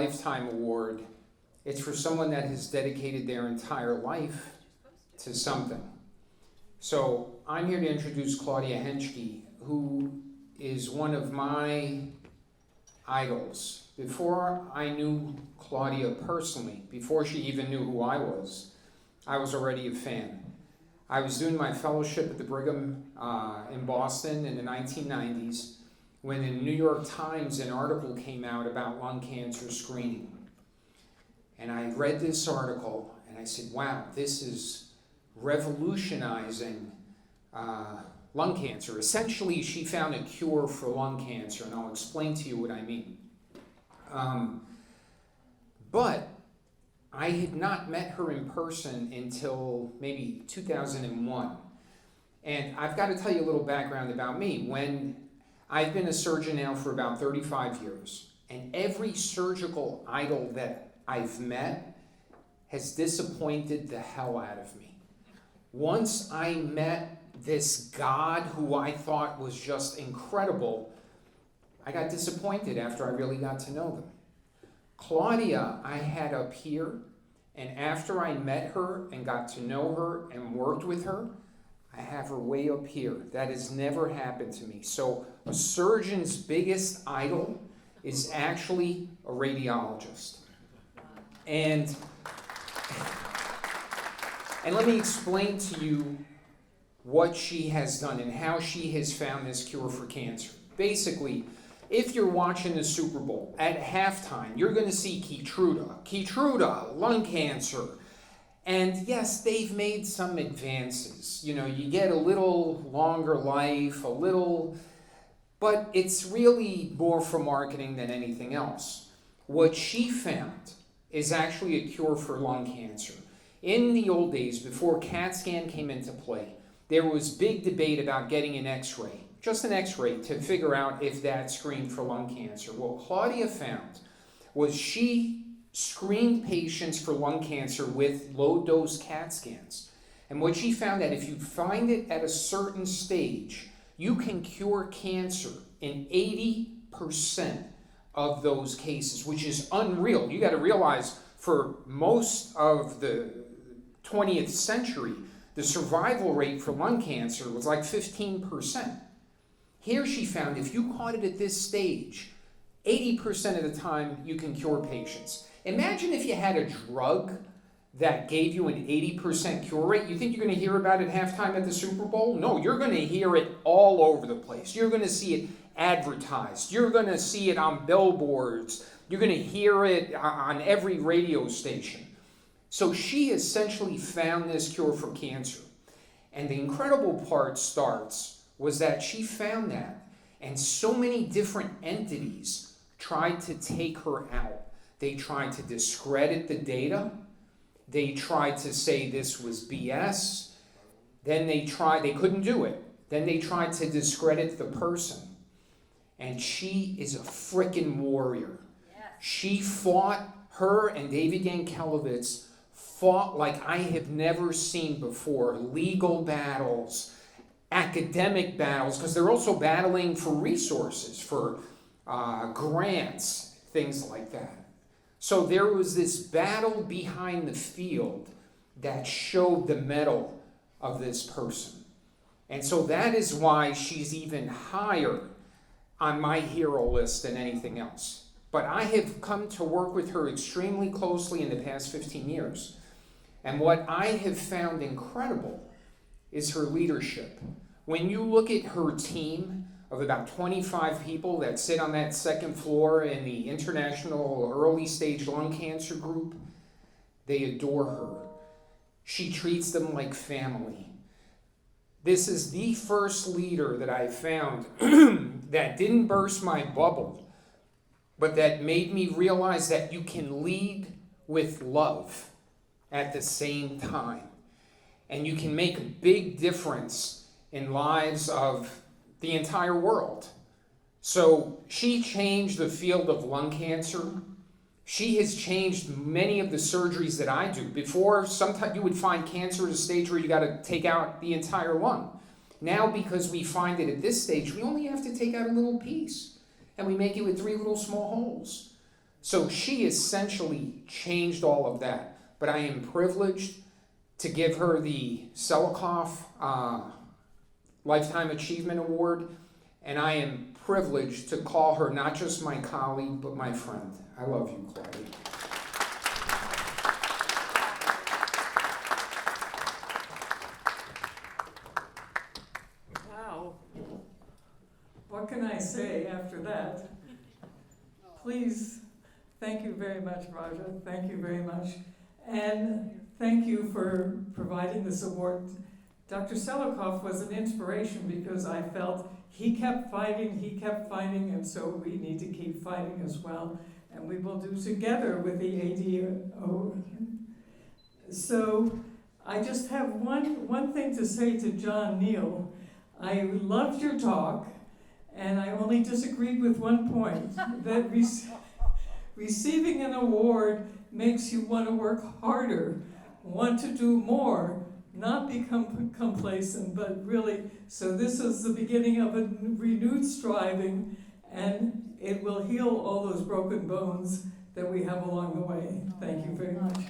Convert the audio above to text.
Lifetime Award, it's for someone that has dedicated their entire life to something. So I'm here to introduce Claudia Henschke, who is one of my idols. Before I knew Claudia personally, before she even knew who I was already a fan. I was doing my fellowship at the Brigham in Boston in the 1990s when in the New York Times an article came out about lung cancer screening. And I read this article and I said, wow, this is revolutionizing lung cancer. Essentially, she found a cure for lung cancer, and I'll explain to you what I mean. But I had not met her in person until maybe 2001. And I've got to tell you a little background about me. When I've been a surgeon now for about 35 years, and every surgical idol that I've met has disappointed the hell out of me. Once I met this God who I thought was just incredible, I got disappointed after I really got to know them. Claudia, I had up here, and after I met her and got to know her and worked with her, I have her way up here. That has never happened to me. So a surgeon's biggest idol is actually a radiologist. And let me explain to you what she has done and how she has found this cure for cancer. Basically, if you're watching the Super Bowl, at halftime, you're going to see Keytruda, lung cancer. And yes, they've made some advances. You know, you get a little longer life, but it's really more for marketing than anything else. What she found is actually a cure for lung cancer. In the old days, before CAT scan came into play, there was big debate about getting an X-ray. Just an X-ray to figure out if that screened for lung cancer. What Claudia found was she screened patients for lung cancer with low-dose CAT scans. And what she found that if you find it at a certain stage, you can cure cancer in 80% of those cases, which is unreal. You got to realize for most of the 20th century, the survival rate for lung cancer was like 15%. Here she found if you caught it at this stage, 80% of the time you can cure patients. Imagine if you had a drug that gave you an 80% cure rate. You think you're going to hear about it halftime at the Super Bowl? No, you're going to hear it all over the place. You're going to see it advertised. You're going to see it on billboards. You're going to hear it on every radio station. So she essentially found this cure for cancer. And the incredible part was that she found that, and so many different entities tried to take her out. They tried to discredit the data. They tried to say this was BS. Then they couldn't do it. Then they tried to discredit the person. And she is a frickin' warrior. Yes. She fought, her and David Yankelevitz fought like I have never seen before. Legal battles, academic battles, because they're also battling for resources, for grants, things like that. So there was this battle behind the field that showed the mettle of this person. And so that is why she's even higher on my hero list than anything else. But I have come to work with her extremely closely in the past 15 years. And what I have found incredible is her leadership. When you look at her team of about 25 people that sit on that second floor in the International Early Stage Lung Cancer Group, they adore her. She treats them like family. This is the first leader that I found that didn't burst my bubble, but that made me realize that you can lead with love at the same time. And you can make a big difference in lives of the entire world. So she changed the field of lung cancer. She has changed many of the surgeries that I do. Before, sometimes you would find cancer at a stage where you got to take out the entire lung. Now, because we find it at this stage, we only have to take out a little piece. And we make it with 3 little small holes. So she essentially changed all of that. But I am privileged to give her the Selikoff Lifetime Achievement Award, and I am privileged to call her not just my colleague, but my friend. I love you, Claudia. Wow. What can I say after that? Please, thank you very much, Raja. Thank you very much. And thank you for providing this award. Dr. Selikoff was an inspiration because I felt he kept fighting, and so we need to keep fighting as well. And we will do together with the ADAO. So I just have one thing to say to John Neal. I loved your talk, and I only disagreed with one point, that receiving an award makes you want to work harder, want to do more, not become complacent, but really, so this is the beginning of a renewed striving, and it will heal all those broken bones that we have along the way. Thank you very much.